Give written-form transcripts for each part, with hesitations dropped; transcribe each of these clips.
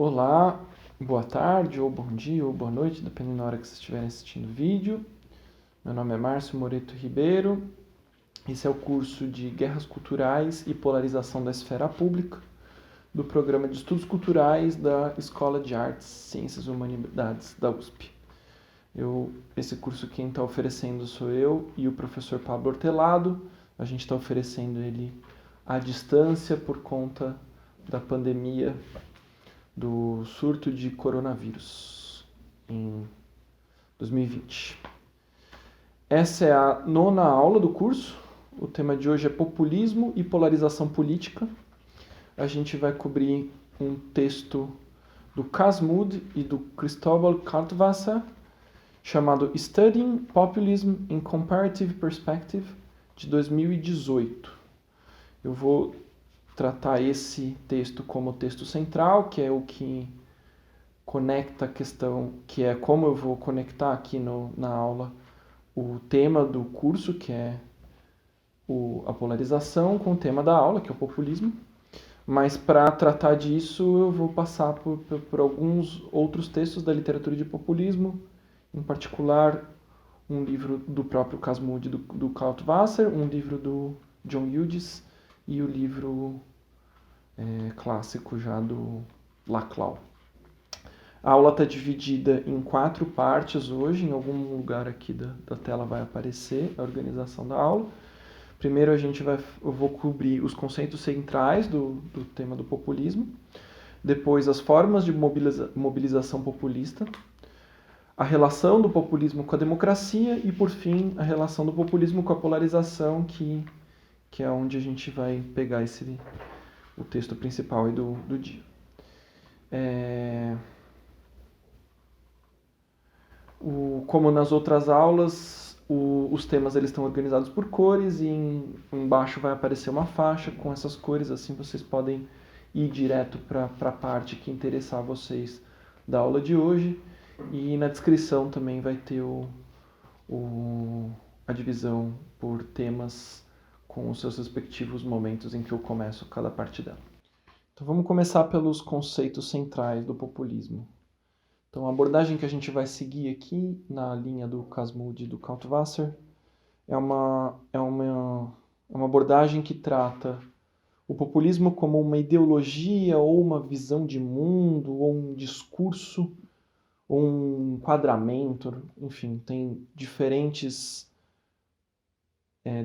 Olá, boa tarde, ou bom dia, ou boa noite, dependendo da hora que vocês estiverem assistindo o vídeo. Meu nome é Márcio Moreto Ribeiro. Esse é o curso de Guerras Culturais e Polarização da Esfera Pública, do Programa de Estudos Culturais da Escola de Artes, Ciências e Humanidades da USP. Esse curso quem está oferecendo sou eu e o professor Pablo Hortelado. A gente está oferecendo ele à distância por conta da pandemia do surto de coronavírus em 2020. Essa é a 9ª aula do curso. O tema de hoje é populismo e polarização política. A gente vai cobrir um texto do Casmud e do Cristóbal Kaltwasser chamado Studying Populism in Comparative Perspective, de 2018. Eu vou tratar esse texto como texto central, que é o que conecta a questão, que é como eu vou conectar aqui na aula o tema do curso, que é a polarização, com o tema da aula, que é o populismo. Mas para tratar disso eu vou passar por alguns outros textos da literatura de populismo, em particular um livro do próprio Casmud do Kaltwasser, um livro do John Hughes e o livro clássico já do Laclau. A aula está dividida em 4 partes hoje, em algum lugar aqui da tela vai aparecer a organização da aula. Primeiro eu vou cobrir os conceitos centrais do tema do populismo, depois as formas de mobilização populista, a relação do populismo com a democracia e, por fim, a relação do populismo com a polarização, que é onde a gente vai pegar o texto principal aí do dia. Como nas outras aulas, os temas eles estão organizados por cores e embaixo vai aparecer uma faixa com essas cores, assim vocês podem ir direto para a parte que interessar vocês da aula de hoje. E na descrição também vai ter a divisão por temas com os seus respectivos momentos em que eu começo cada parte dela. Então vamos começar pelos conceitos centrais do populismo. Então a abordagem que a gente vai seguir aqui na linha do Casmud e do Kaltwasser é uma abordagem que trata o populismo como uma ideologia ou uma visão de mundo ou um discurso ou um enquadramento, enfim, tem diferentes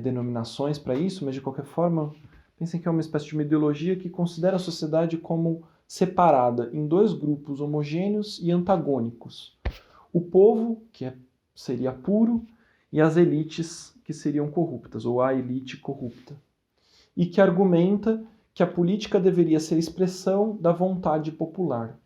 denominações para isso, mas de qualquer forma, pensem que é uma espécie de uma ideologia que considera a sociedade como separada em 2 grupos homogêneos e antagônicos. O povo, que seria puro, e as elites, que seriam corruptas, ou a elite corrupta. E que argumenta que a política deveria ser expressão da vontade popular.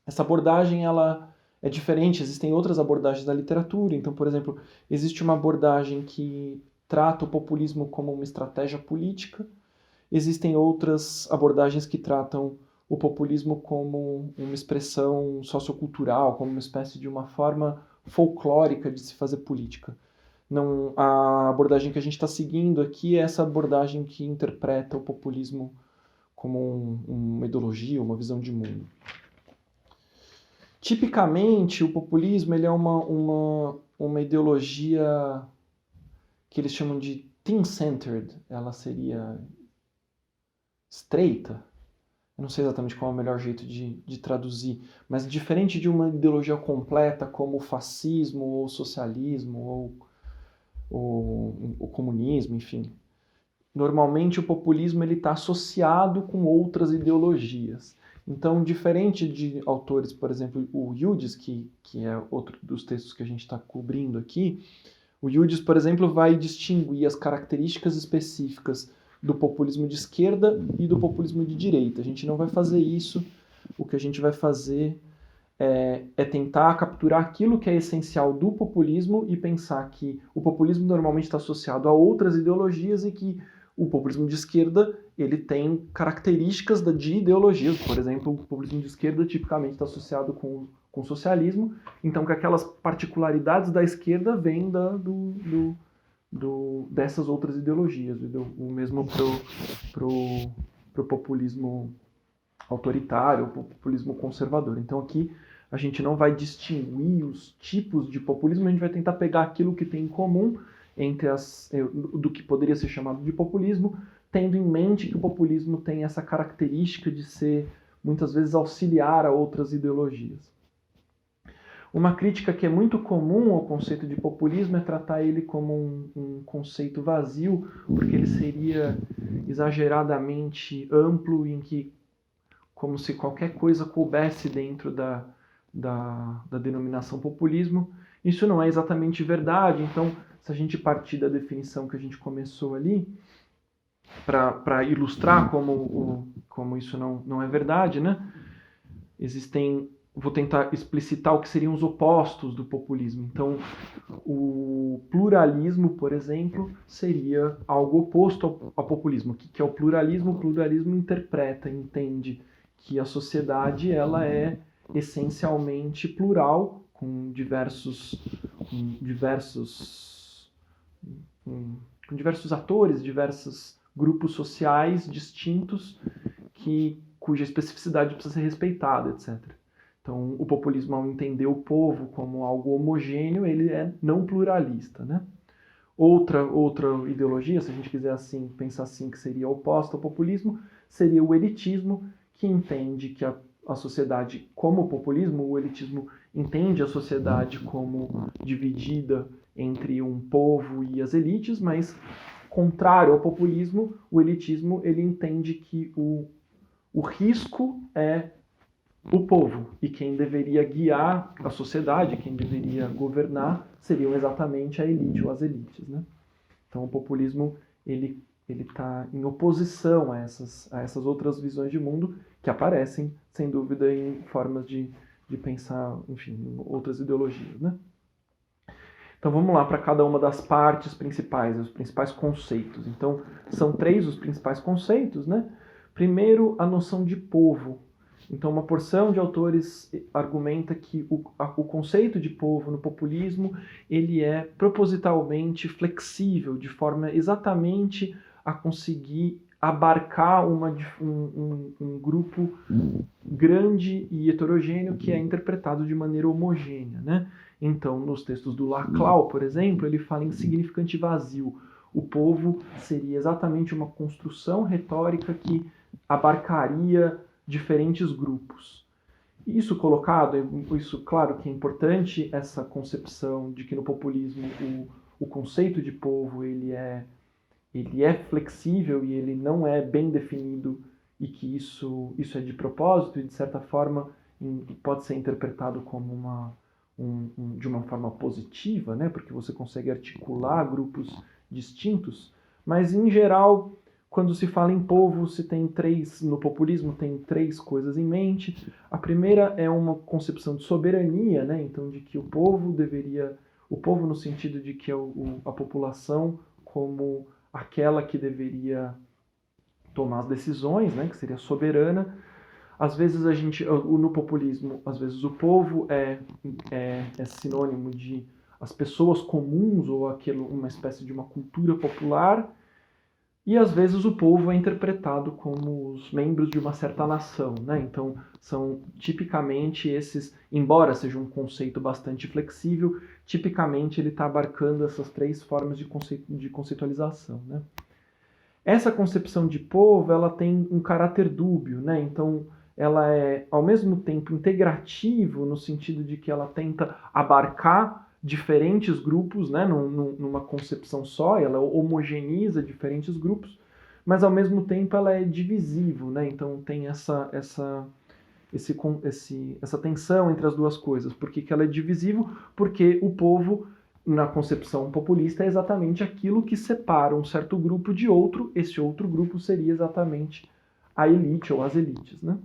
Essa abordagem ela é diferente, existem outras abordagens da literatura. Então, por exemplo, existe uma abordagem que trata o populismo como uma estratégia política. Existem outras abordagens que tratam o populismo como uma expressão sociocultural, como uma espécie de uma forma folclórica de se fazer política. Não, a abordagem que a gente está seguindo aqui é essa abordagem que interpreta o populismo como uma ideologia, uma visão de mundo. Tipicamente, o populismo ele é uma ideologia que eles chamam de team-centered. Ela seria estreita. Eu não sei exatamente qual é o melhor jeito de traduzir, mas diferente de uma ideologia completa como o fascismo, ou o socialismo, ou o comunismo, enfim. Normalmente o populismo está associado com outras ideologias. Então, diferente de autores, por exemplo, o Hughes, que é outro dos textos que a gente está cobrindo aqui, o Hughes, por exemplo, vai distinguir as características específicas do populismo de esquerda e do populismo de direita. A gente não vai fazer isso. O que a gente vai fazer é tentar capturar aquilo que é essencial do populismo e pensar que o populismo normalmente está associado a outras ideologias e que o populismo de esquerda ele tem características de ideologias. Por exemplo, o populismo de esquerda tipicamente está associado com o socialismo, então que aquelas particularidades da esquerda vêm dessas outras ideologias. O mesmo para o populismo autoritário, ou populismo conservador. Então aqui a gente não vai distinguir os tipos de populismo, a gente vai tentar pegar aquilo que tem em comum entre do que poderia ser chamado de populismo, tendo em mente que o populismo tem essa característica de ser, muitas vezes, auxiliar a outras ideologias. Uma crítica que é muito comum ao conceito de populismo é tratar ele como um conceito vazio, porque ele seria exageradamente amplo, em que, como se qualquer coisa coubesse dentro da denominação populismo. Isso não é exatamente verdade, então, se a gente partir da definição que a gente começou ali, para ilustrar como isso não é verdade, né? Vou tentar explicitar o que seriam os opostos do populismo. Então, o pluralismo, por exemplo, seria algo oposto ao populismo. O que é o pluralismo? O pluralismo interpreta, entende que a sociedade ela é essencialmente plural, com diversos atores, diversos grupos sociais distintos cuja especificidade precisa ser respeitada, etc. Então, o populismo, ao entender o povo como algo homogêneo, ele é não pluralista, né? Outra ideologia, se a gente quiser pensar assim, que seria oposta ao populismo, seria o elitismo, que entende que a sociedade, como o populismo, o elitismo entende a sociedade como dividida entre um povo e as elites, mas, contrário ao populismo, o elitismo ele entende que o risco é o povo, e quem deveria guiar a sociedade, quem deveria governar, seriam exatamente a elite ou as elites, né? Então o populismo ele está em oposição a essas outras visões de mundo que aparecem, sem dúvida, em formas de pensar, enfim, outras ideologias, né? Então vamos lá para cada uma das partes principais, os principais conceitos. Então são 3 os principais conceitos, né? Primeiro, a noção de povo. Então, uma porção de autores argumenta que o conceito de povo no populismo ele é propositalmente flexível, de forma exatamente a conseguir abarcar um grupo grande e heterogêneo que é interpretado de maneira homogênea, né? Então, nos textos do Laclau, por exemplo, ele fala em significante vazio. O povo seria exatamente uma construção retórica que abarcaria diferentes grupos. Isso colocado, isso claro que é importante, essa concepção de que no populismo o conceito de povo ele é flexível e ele não é bem definido e que isso é de propósito e de certa forma pode ser interpretado como de uma forma positiva, né? Porque você consegue articular grupos distintos, mas em geral quando se fala em povo, no populismo tem 3 coisas em mente. A primeira é uma concepção de soberania, né? Então de que o povo no sentido de que a população como aquela que deveria tomar as decisões, né? Que seria soberana. Às vezes no populismo, às vezes o povo é sinônimo de as pessoas comuns ou uma espécie de uma cultura popular. E às vezes o povo é interpretado como os membros de uma certa nação, né? Então são tipicamente esses, embora seja um conceito bastante flexível, tipicamente ele está abarcando essas 3 formas de conceitualização, né? Essa concepção de povo ela tem um caráter dúbio, né? Então ela é ao mesmo tempo integrativo no sentido de que ela tenta abarcar diferentes grupos, né, numa concepção só, ela homogeneiza diferentes grupos, mas ao mesmo tempo ela é divisível, né? Então tem essa tensão entre as duas coisas. Por que ela é divisível? Porque o povo, na concepção populista, é exatamente aquilo que separa um certo grupo de outro. Esse outro grupo seria exatamente a elite ou as elites, né?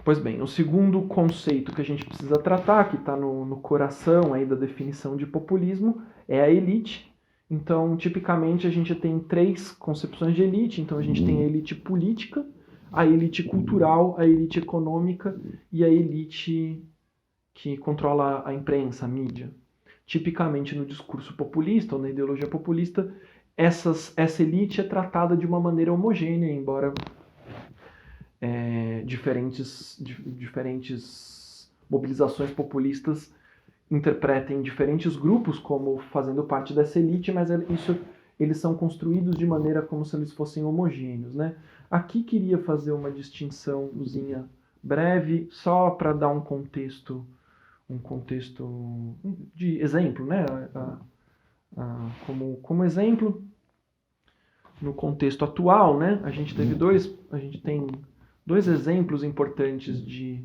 Pois bem, o segundo conceito que a gente precisa tratar, que está no coração aí da definição de populismo, é a elite. Então, tipicamente, a gente tem 3 concepções de elite. Então, a gente tem a elite política, a elite cultural, a elite econômica e a elite que controla a imprensa, a mídia. Tipicamente, no discurso populista ou na ideologia populista, essa elite é tratada de uma maneira homogênea, embora diferentes mobilizações populistas interpretem diferentes grupos como fazendo parte dessa elite, mas eles são construídos de maneira como se eles fossem homogêneos, né? Aqui queria fazer uma distinçãozinha breve, só para dar um contexto de exemplo, né? Como exemplo, no contexto atual, né? A gente tem dois exemplos importantes de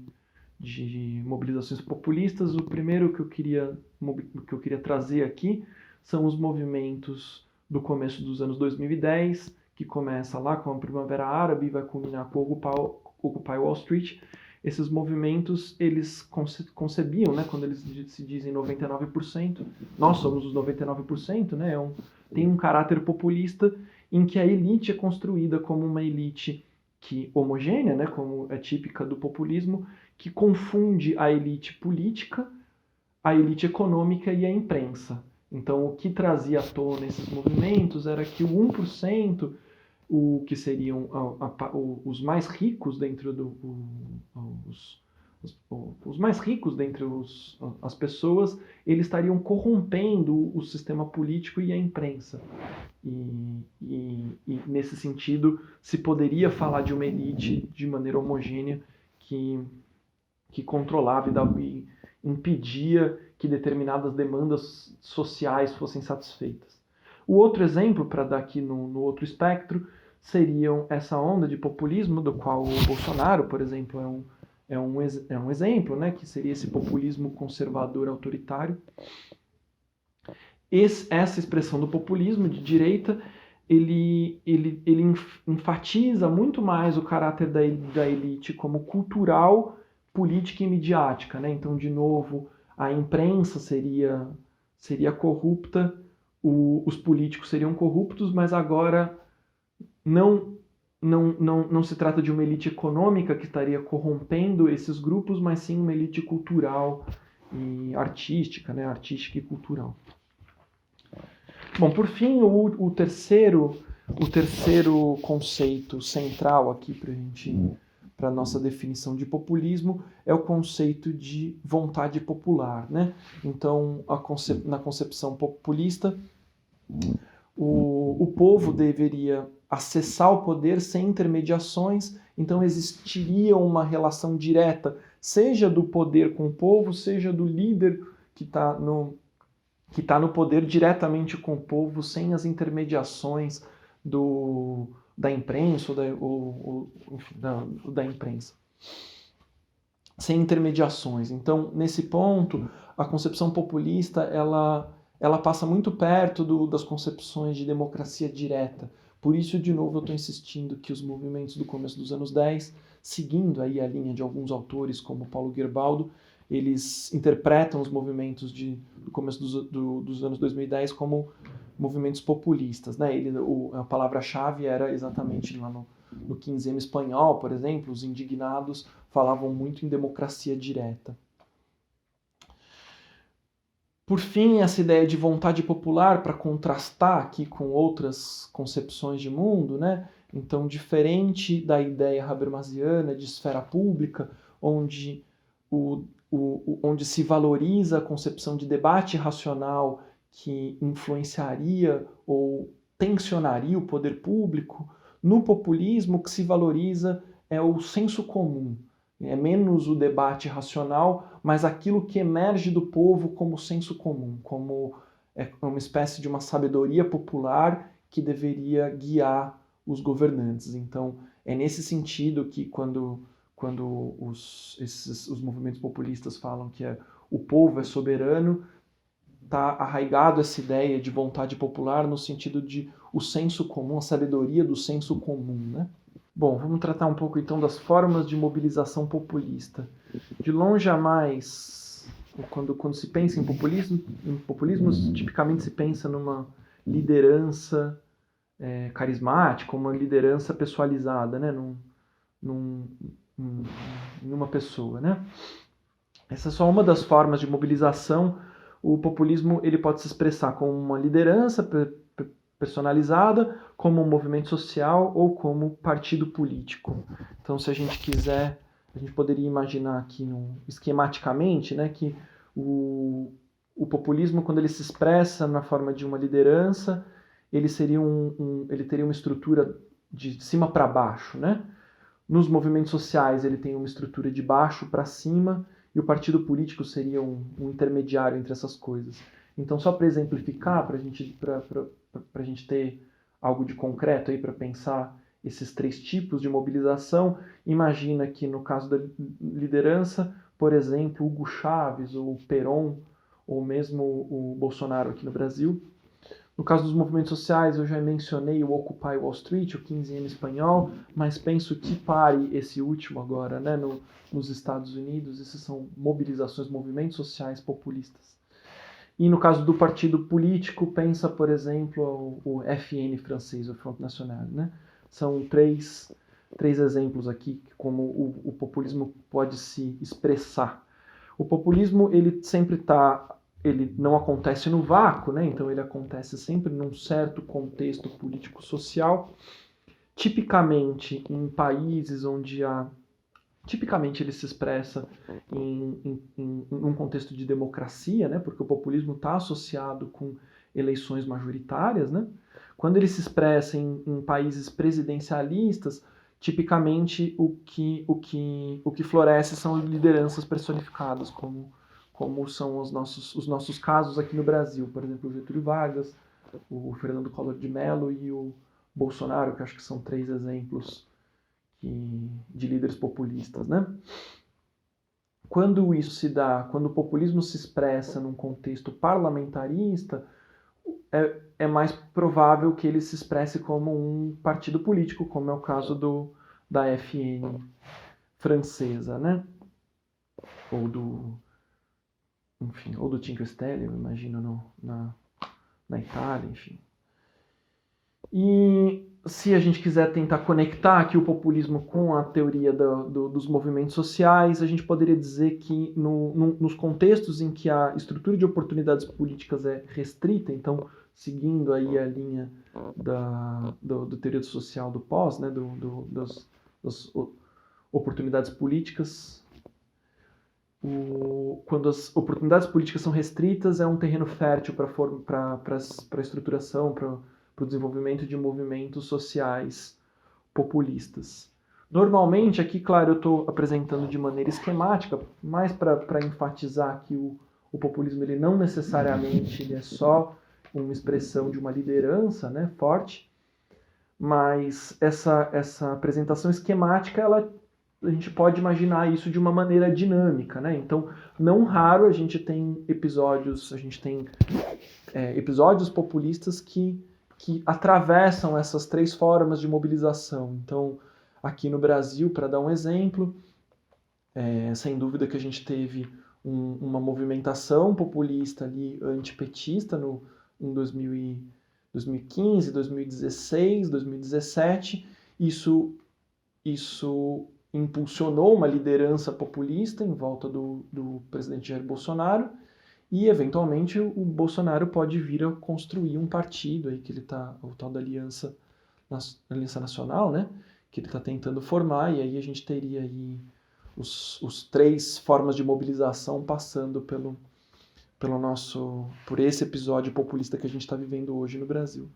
mobilizações populistas. O primeiro que eu queria trazer aqui são os movimentos do começo dos anos 2010, que começa lá com a Primavera Árabe e vai culminar com o Occupy Wall Street. Esses movimentos, eles concebiam, né, quando eles se dizem 99%, nós somos os 99%, né, tem um caráter populista em que a elite é construída como uma elite homogênea, né, como é típica do populismo, que confunde a elite política, a elite econômica e a imprensa. Então, o que trazia à tona esses movimentos era que o 1%, o que seriam os mais ricos dentro os mais ricos dentre as pessoas, eles estariam corrompendo o sistema político e a imprensa. E nesse sentido, se poderia falar de uma elite de maneira homogênea que controlava e impedia que determinadas demandas sociais fossem satisfeitas. O outro exemplo, para dar aqui no outro espectro, seriam essa onda de populismo, do qual o Bolsonaro, por exemplo, é um exemplo, né, que seria esse populismo conservador autoritário. Essa expressão do populismo de direita, ele enfatiza muito mais o caráter da elite como cultural, política e midiática, né? Então, de novo, a imprensa seria corrupta, os políticos seriam corruptos, mas agora não se trata de uma elite econômica que estaria corrompendo esses grupos, mas sim uma elite cultural e artística, né? Artística e cultural. Bom, por fim, o terceiro conceito central aqui para a nossa definição de populismo é o conceito de vontade popular, né? Então, na concepção populista, o povo deveria acessar o poder sem intermediações, então existiria uma relação direta, seja do poder com o povo, seja do líder que está no poder diretamente com o povo, sem as intermediações da imprensa da imprensa. Sem intermediações. Então, nesse ponto, a concepção populista ela passa muito perto das concepções de democracia direta. Por isso, de novo, eu estou insistindo que os movimentos do começo dos anos 10, seguindo aí a linha de alguns autores como Paulo Gerbaldo, eles interpretam os movimentos do começo dos anos 2010 como movimentos populistas, né? A palavra-chave era exatamente lá no 15M espanhol, por exemplo, os indignados falavam muito em democracia direta. Por fim, essa ideia de vontade popular, para contrastar aqui com outras concepções de mundo, né? Então, diferente da ideia habermasiana de esfera pública, onde se valoriza a concepção de debate racional que influenciaria ou tensionaria o poder público, no populismo o que se valoriza é o senso comum. É menos o debate racional, mas aquilo que emerge do povo como senso comum, como uma espécie de uma sabedoria popular que deveria guiar os governantes. Então, é nesse sentido que quando os movimentos populistas falam que o povo é soberano, está arraigado essa ideia de vontade popular no sentido de o senso comum, a sabedoria do senso comum, né? Bom, vamos tratar um pouco então das formas de mobilização populista. De longe a mais, quando se pensa em populismo, tipicamente se pensa numa liderança carismática, uma liderança pessoalizada, né? Numa pessoa, né? Essa é só uma das formas de mobilização. O populismo ele pode se expressar como uma liderança personalizada, como um movimento social ou como partido político. Então, se a gente quiser, a gente poderia imaginar aqui esquematicamente, né, que o populismo, quando ele se expressa na forma de uma liderança, ele teria uma estrutura de cima para baixo, né? Nos movimentos sociais ele tem uma estrutura de baixo para cima e o partido político seria um intermediário entre essas coisas. Então, só para exemplificar, para a gente ter algo de concreto aí para pensar esses três tipos de mobilização, imagina que no caso da liderança, por exemplo, Hugo Chávez ou Perón, ou mesmo o Bolsonaro aqui no Brasil. No caso dos movimentos sociais, eu já mencionei o Occupy Wall Street, o 15M espanhol, mas penso que pare esse último agora, né, nos Estados Unidos. Essas são mobilizações, movimentos sociais populistas. E no caso do partido político, pensa, por exemplo, o FN francês, o Front National, né? São três exemplos aqui como o populismo pode se expressar. O populismo, ele não acontece no vácuo, né? Então ele acontece sempre num certo contexto político-social, tipicamente em países onde tipicamente ele se expressa em um contexto de democracia, né? Porque o populismo está associado com eleições majoritárias, né? Quando ele se expressa em países presidencialistas, tipicamente o que floresce são lideranças personificadas, como são os nossos casos aqui no Brasil. Por exemplo, o Getúlio Vargas, o Fernando Collor de Mello e o Bolsonaro, que acho que são três exemplos de líderes populistas, né? Quando isso se dá, quando o populismo se expressa num contexto parlamentarista, é mais provável que ele se expresse como um partido político, como é o caso da FN francesa, né? Ou do Cinque Stelle, eu imagino, na Itália, enfim. E se a gente quiser tentar conectar aqui o populismo com a teoria dos movimentos sociais, a gente poderia dizer que nos contextos em que a estrutura de oportunidades políticas é restrita, então, seguindo aí a linha do teoria social do pós, né, das oportunidades políticas, quando as oportunidades políticas são restritas, é um terreno fértil para a estruturação, para o desenvolvimento de movimentos sociais populistas. Normalmente, aqui, claro, eu estou apresentando de maneira esquemática, mais para enfatizar que o populismo ele não necessariamente ele é só uma expressão de uma liderança, né, forte, mas essa apresentação esquemática, a gente pode imaginar isso de uma maneira dinâmica, né? Então, não raro a gente tem episódios populistas que atravessam essas três formas de mobilização. Então, aqui no Brasil, para dar um exemplo, sem dúvida que a gente teve uma movimentação populista ali, antipetista, em 2015, 2016, 2017. Isso impulsionou uma liderança populista em volta do presidente Jair Bolsonaro, e eventualmente o Bolsonaro pode vir a construir um partido aí que ele está, o tal da Aliança Nacional, né, que ele está tentando formar, e aí a gente teria aí os três formas de mobilização passando por esse episódio populista que a gente está vivendo hoje no Brasil.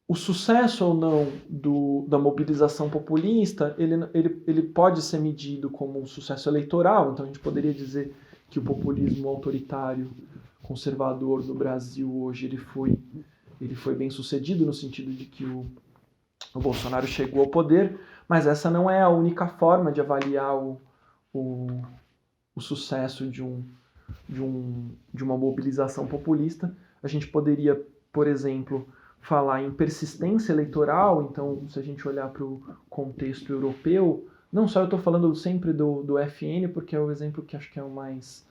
O sucesso ou não da mobilização populista, ele pode ser medido como um sucesso eleitoral, então a gente poderia dizer que o populismo autoritário conservador no Brasil hoje ele foi bem sucedido no sentido de que o Bolsonaro chegou ao poder, mas essa não é a única forma de avaliar o sucesso de uma mobilização populista. A gente poderia, por exemplo, falar em persistência eleitoral. Então, se a gente olhar para o contexto europeu, não só eu estou falando sempre do FN, porque é o exemplo que acho que é o mais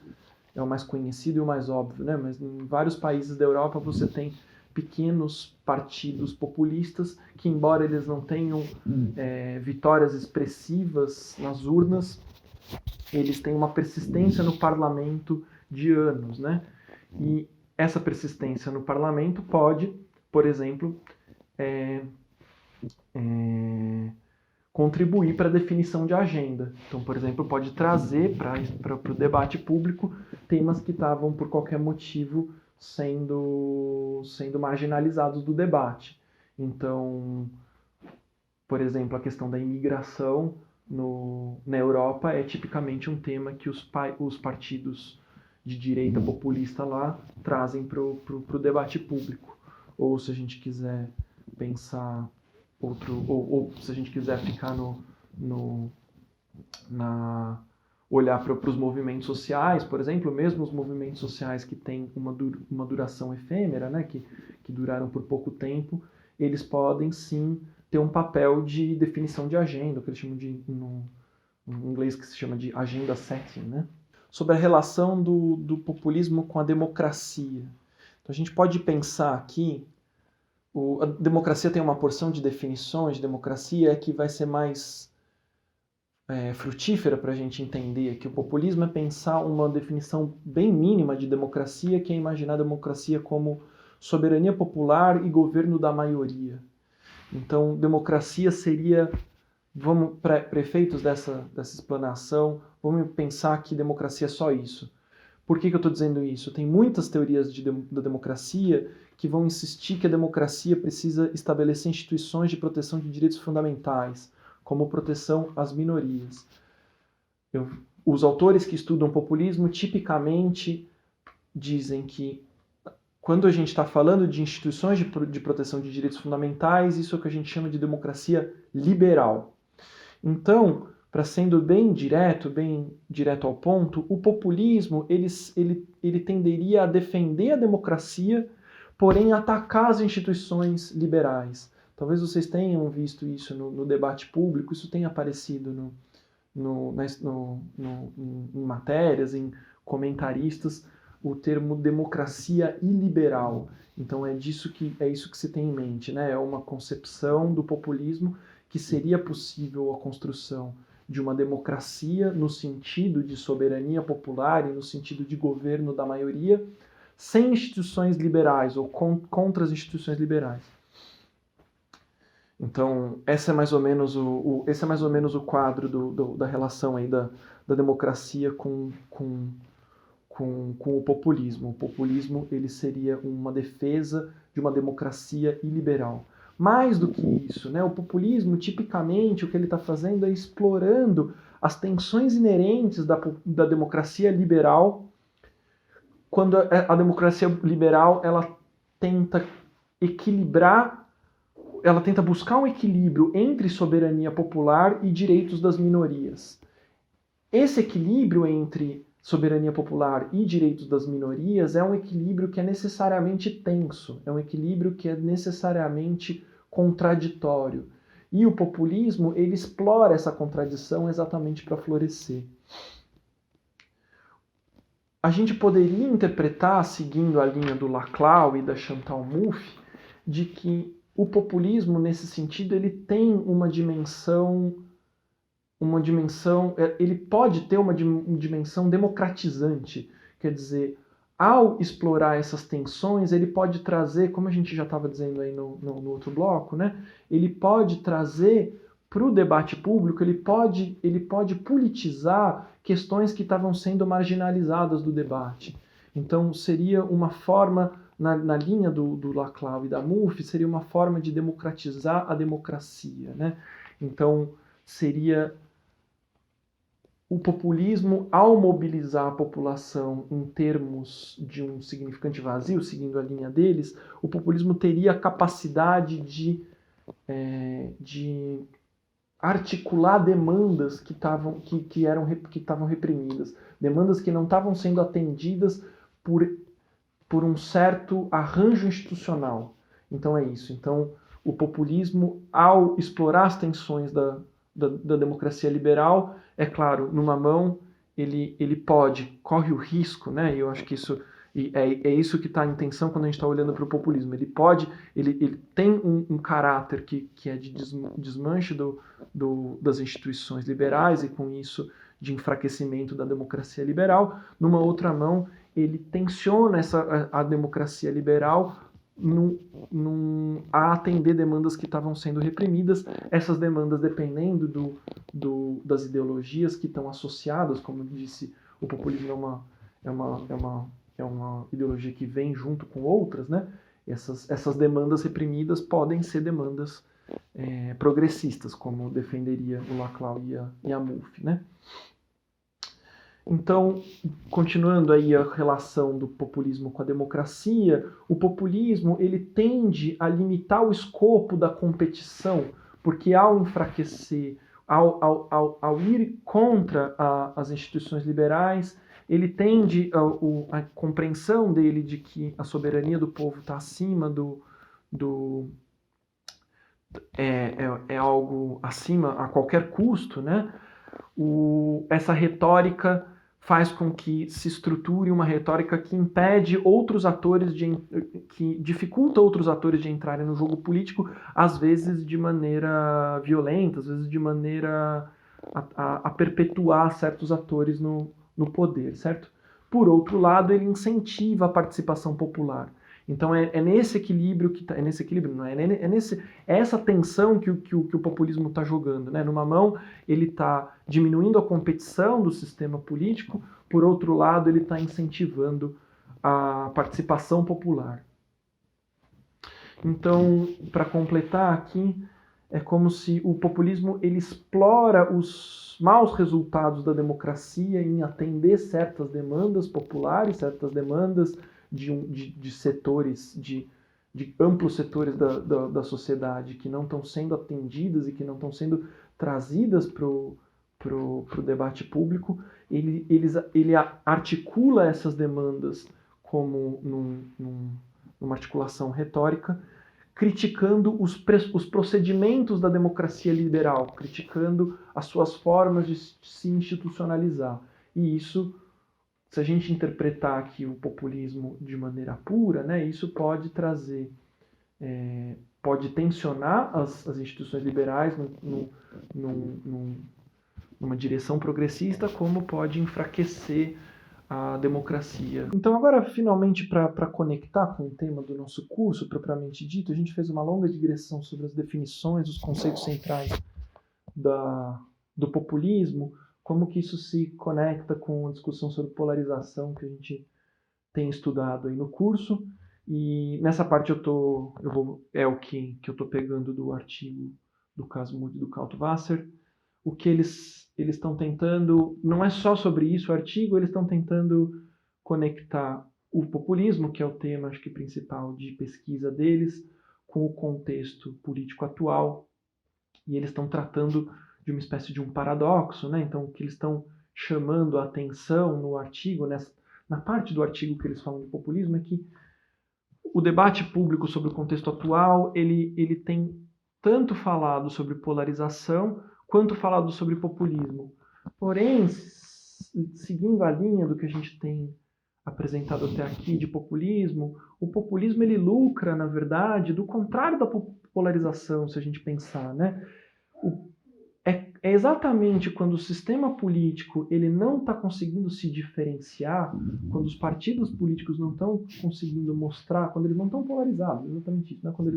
conhecido e o mais óbvio, né? Mas em vários países da Europa você tem pequenos partidos populistas que, embora eles não tenham vitórias expressivas nas urnas, eles têm uma persistência no parlamento de anos, né? E essa persistência no parlamento pode por exemplo, contribuir para a definição de agenda. Então, por exemplo, pode trazer para o debate público temas que estavam, por qualquer motivo, sendo marginalizados do debate. Então, por exemplo, a questão da imigração na Europa é tipicamente um tema que os partidos de direita populista lá trazem para o debate público. Ou se a gente quiser pensar ou se a gente quiser ficar olhar para os movimentos sociais, por exemplo, mesmo os movimentos sociais que têm uma duração efêmera, né, que duraram por pouco tempo, eles podem sim ter um papel de definição de agenda, o que eles chamam em inglês que se chama de agenda setting, né? Sobre a relação do populismo com a democracia. Então a gente pode pensar aqui, a democracia tem uma porção de definições de democracia que vai ser mais frutífera para a gente entender que o populismo é pensar uma definição bem mínima de democracia, que é imaginar a democracia como soberania popular e governo da maioria. Então, democracia seria, para efeitos dessa explanação, vamos pensar que democracia é só isso. Por que eu estou dizendo isso? Tem muitas teorias da democracia que vão insistir que a democracia precisa estabelecer instituições de proteção de direitos fundamentais, como proteção às minorias. Os autores que estudam populismo tipicamente dizem que quando a gente está falando de instituições de proteção de direitos fundamentais, isso é o que a gente chama de democracia liberal. Então, para sendo bem direto ao ponto, o populismo ele tenderia a defender a democracia, porém atacar as instituições liberais. Talvez vocês tenham visto isso no debate público, isso tenha aparecido em matérias, em comentaristas, o termo democracia iliberal. Então é isso que se tem em mente, né? É uma concepção do populismo que seria possível a construção de uma democracia no sentido de soberania popular e no sentido de governo da maioria, sem instituições liberais ou contra as instituições liberais. Então, esse é mais ou menos o quadro da relação aí da democracia com o populismo. O populismo ele seria uma defesa de uma democracia iliberal. Mais do que isso, né? O populismo, tipicamente, o que ele está fazendo é explorando as tensões inerentes da democracia liberal, quando a democracia liberal ela tenta buscar um equilíbrio entre soberania popular e direitos das minorias. Esse equilíbrio entre soberania popular e direitos das minorias é um equilíbrio que é necessariamente tenso, é um equilíbrio que é necessariamente contraditório. E o populismo, ele explora essa contradição exatamente para florescer. A gente poderia interpretar, seguindo a linha do Laclau e da Chantal Mouffe, de que o populismo, nesse sentido, ele tem uma dimensão, ele pode ter uma dimensão democratizante. Quer dizer, ao explorar essas tensões, ele pode trazer, como a gente já estava dizendo aí no outro bloco, né? Ele pode trazer para o debate público, ele pode politizar questões que estavam sendo marginalizadas do debate. Então, seria uma forma, na linha do Laclau e da Mouffe, seria uma forma de democratizar a democracia, né? Então, seria o populismo, ao mobilizar a população em termos de um significante vazio, seguindo a linha deles, o populismo teria a capacidade de articular demandas que estavam reprimidas, demandas que não estavam sendo atendidas por um certo arranjo institucional. Então é isso. Então o populismo, ao explorar as tensões da democracia liberal, é claro, numa mão ele corre o risco, né? E eu acho que isso é isso que está em tensão quando a gente está olhando para o populismo. Ele tem um caráter que é de desmanche das instituições liberais e com isso de enfraquecimento da democracia liberal. Numa outra mão, ele tensiona a democracia liberal a atender demandas que estavam sendo reprimidas, essas demandas dependendo das ideologias que estão associadas, como eu disse, o populismo é uma ideologia que vem junto com outras, né? Essas demandas reprimidas podem ser demandas progressistas, como defenderia o Laclau e a Mouffe, né? Então, continuando aí a relação do populismo com a democracia, o populismo ele tende a limitar o escopo da competição, porque ao enfraquecer, ao ir contra as instituições liberais, ele tende a compreensão dele de que a soberania do povo está acima é algo acima a qualquer custo, né? Essa retórica faz com que se estruture uma retórica que impede outros atores, que dificulta outros atores de entrarem no jogo político, às vezes de maneira violenta, às vezes de maneira a perpetuar certos atores no poder, certo? Por outro lado, ele incentiva a participação popular. Então é nesse equilíbrio que é nesse equilíbrio, não é? É essa tensão que o populismo está jogando, né? Numa mão ele está diminuindo a competição do sistema político, por outro lado ele está incentivando a participação popular. Então, para completar aqui, é como se o populismo ele explora os maus resultados da democracia em atender certas demandas populares, certas demandas de setores, de amplos setores da sociedade que não estão sendo atendidas e que não estão sendo trazidas para o debate público. Ele articula essas demandas como numa articulação retórica, criticando os procedimentos da democracia liberal, criticando as suas formas de se institucionalizar. E isso, se a gente interpretar aqui o populismo de maneira pura, né, isso pode trazer, pode tensionar as instituições liberais numa direção progressista, como pode enfraquecer a democracia. Então agora, finalmente, para conectar com o tema do nosso curso, propriamente dito, a gente fez uma longa digressão sobre as definições, os conceitos centrais do populismo, como que isso se conecta com a discussão sobre polarização que a gente tem estudado aí no curso. E nessa parte é o que eu estou pegando do artigo do Casmurro e do Kaltwasser. O que eles estão tentando, não é só sobre isso o artigo, eles estão tentando conectar o populismo, que é o tema, acho que principal de pesquisa deles, com o contexto político atual, e eles estão tratando de uma espécie de um paradoxo, né? Então, o que eles estão chamando a atenção no artigo, na parte do artigo que eles falam de populismo, é que o debate público sobre o contexto atual, ele tem tanto falado sobre polarização, quanto falado sobre populismo. Porém, seguindo a linha do que a gente tem apresentado até aqui de populismo, o populismo ele lucra, na verdade, do contrário da polarização, se a gente pensar, né? É exatamente quando o sistema político ele não está conseguindo se diferenciar, quando os partidos políticos não estão conseguindo mostrar, quando eles não estão polarizados, exatamente isso, né? Quando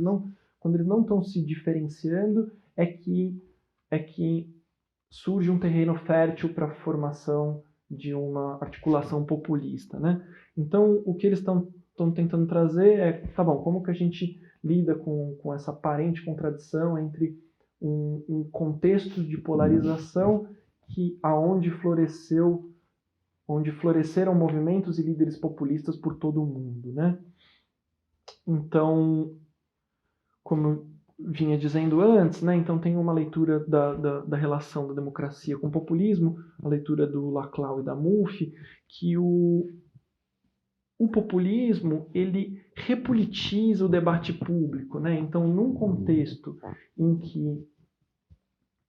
eles não estão se diferenciando, é que surge um terreno fértil para a formação de uma articulação populista, né? Então, o que eles estão tentando trazer é, tá bom, como que a gente lida com essa aparente contradição entre um contexto de polarização onde floresceram movimentos e líderes populistas por todo o mundo, né? Então, como eu vinha dizendo antes, né? Então tem uma leitura da relação da democracia com o populismo, a leitura do Laclau e da Mouffe, que o populismo ele repolitiza o debate público, né? Então, num contexto em que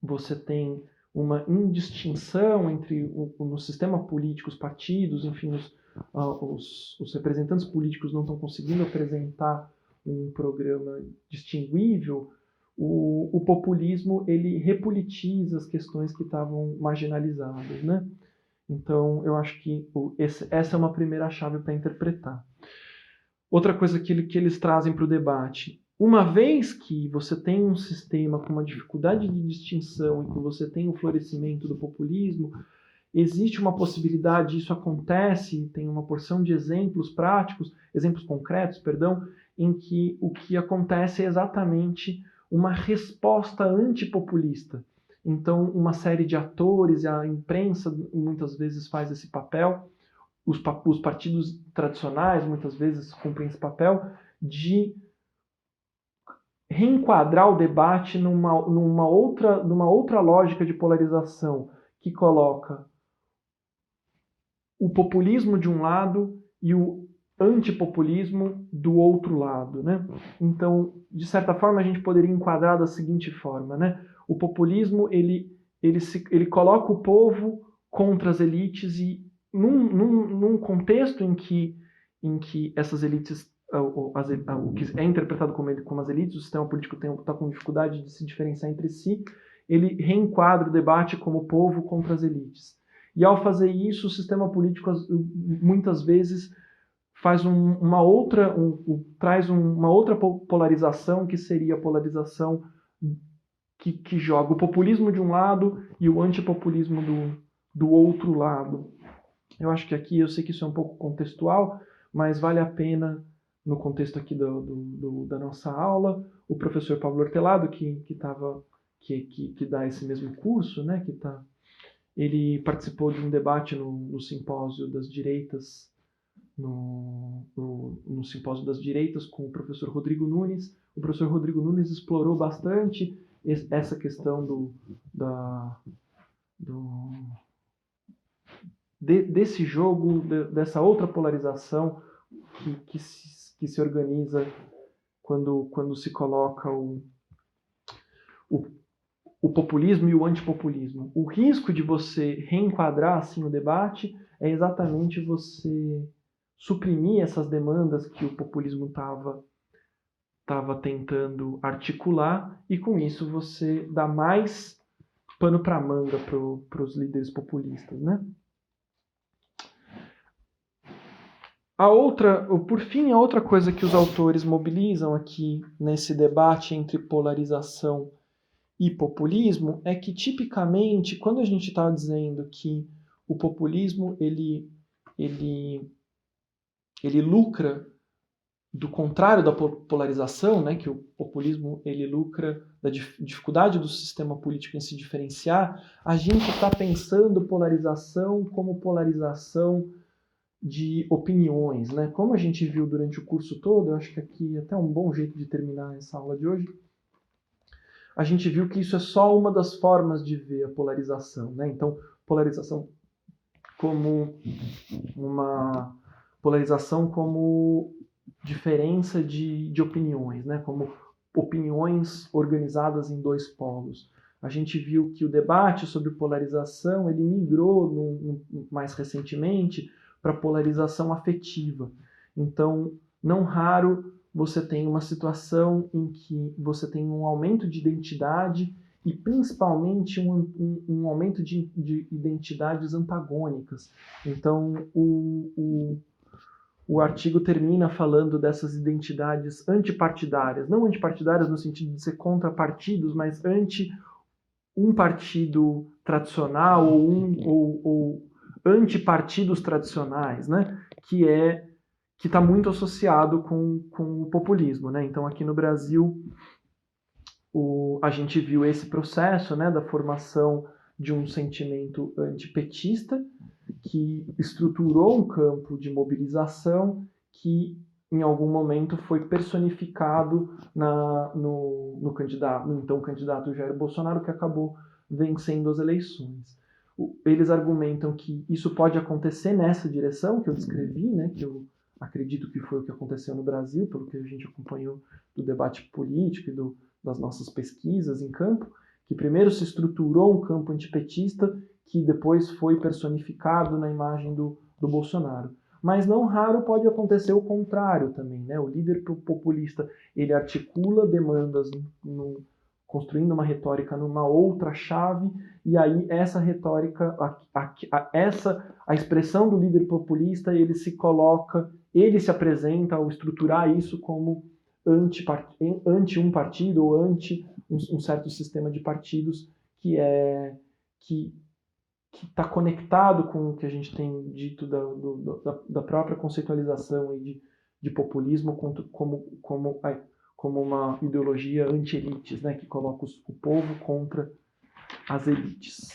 você tem uma indistinção entre no sistema político, os partidos, enfim, os representantes políticos não estão conseguindo apresentar um programa distinguível, o populismo ele repolitiza as questões que estavam marginalizadas, né? Então, eu acho que essa é uma primeira chave para interpretar. Outra coisa que eles trazem para o debate. Uma vez que você tem um sistema com uma dificuldade de distinção e que você tem o florescimento do populismo, existe uma possibilidade, isso acontece, tem uma porção de exemplos práticos, exemplos concretos, perdão, em que o que acontece é exatamente uma resposta antipopulista. Então, uma série de atores, a imprensa muitas vezes faz esse papel, os partidos tradicionais muitas vezes cumprem esse papel de reenquadrar o debate numa outra lógica de polarização que coloca o populismo de um lado e o antipopulismo do outro lado, né? Então, de certa forma, a gente poderia enquadrar da seguinte forma, né? O populismo, ele coloca o povo contra as elites e num contexto em que essas elites, o que é interpretado como as elites, o sistema político está com dificuldade de se diferenciar entre si, ele reenquadra o debate como o povo contra as elites. E ao fazer isso, o sistema político muitas vezes faz traz uma outra polarização, que seria a polarização que joga o populismo de um lado e o antipopulismo do outro lado. Eu acho que aqui, eu sei que isso é um pouco contextual, mas vale a pena, no contexto aqui da nossa aula, o professor Pablo Hortelado, que dá esse mesmo curso, né, ele participou de um debate no simpósio das direitas, no simpósio das direitas com o professor Rodrigo Nunes. O professor Rodrigo Nunes explorou bastante essa questão desse jogo, dessa outra polarização que se organiza quando se coloca o populismo e o antipopulismo. O risco de você reenquadrar assim o debate é exatamente você suprimir essas demandas que o populismo estava tentando articular, e com isso você dá mais pano para manga para os líderes populistas, né? Por fim, a outra coisa que os autores mobilizam aqui nesse debate entre polarização e populismo é que, tipicamente, quando a gente está dizendo que o populismo ele lucra do contrário da polarização, né, que o populismo ele lucra da dificuldade do sistema político em se diferenciar, a gente está pensando polarização como polarização de opiniões, né? Como a gente viu durante o curso todo, eu acho que aqui é até um bom jeito de terminar essa aula de hoje, a gente viu que isso é só uma das formas de ver a polarização, né? Então, polarização como diferença de opiniões, né? Como opiniões organizadas em dois polos. A gente viu que o debate sobre polarização ele migrou mais recentemente para polarização afetiva. Então, não raro você tem uma situação em que você tem um aumento de identidade e principalmente um aumento de identidades antagônicas. Então, o artigo termina falando dessas identidades antipartidárias, não antipartidárias no sentido de ser contra partidos, mas anti um partido tradicional ou antipartidos tradicionais, né? Que está muito associado com o populismo, né? Então, aqui no Brasil, a gente viu esse processo, né, da formação de um sentimento antipetista que estruturou um campo de mobilização que, em algum momento, foi personificado no então candidato Jair Bolsonaro, que acabou vencendo as eleições. Eles argumentam que isso pode acontecer nessa direção que eu descrevi, né, que eu acredito que foi o que aconteceu no Brasil, pelo que a gente acompanhou do debate político e das nossas pesquisas em campo, que primeiro se estruturou um campo antipetista que depois foi personificado na imagem do Bolsonaro. Mas não raro pode acontecer o contrário também, né? O líder populista ele articula demandas construindo uma retórica numa outra chave, e aí essa retórica, a expressão do líder populista, ele se coloca ele se apresenta ao estruturar isso como anti um partido ou anti um certo sistema de partidos que está conectado com o que a gente tem dito da própria conceitualização de populismo como uma ideologia anti-elites, né, que coloca o povo contra as elites.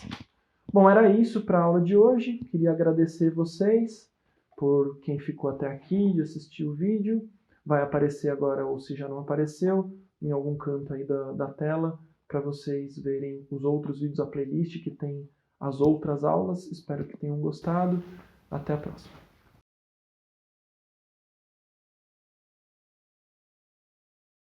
Bom, era isso para a aula de hoje. Queria agradecer vocês por quem ficou até aqui de assistir o vídeo. Vai aparecer agora, ou se já não apareceu, em algum canto aí da tela, para vocês verem os outros vídeos, a playlist que tem as outras aulas. Espero que tenham gostado. Até a próxima.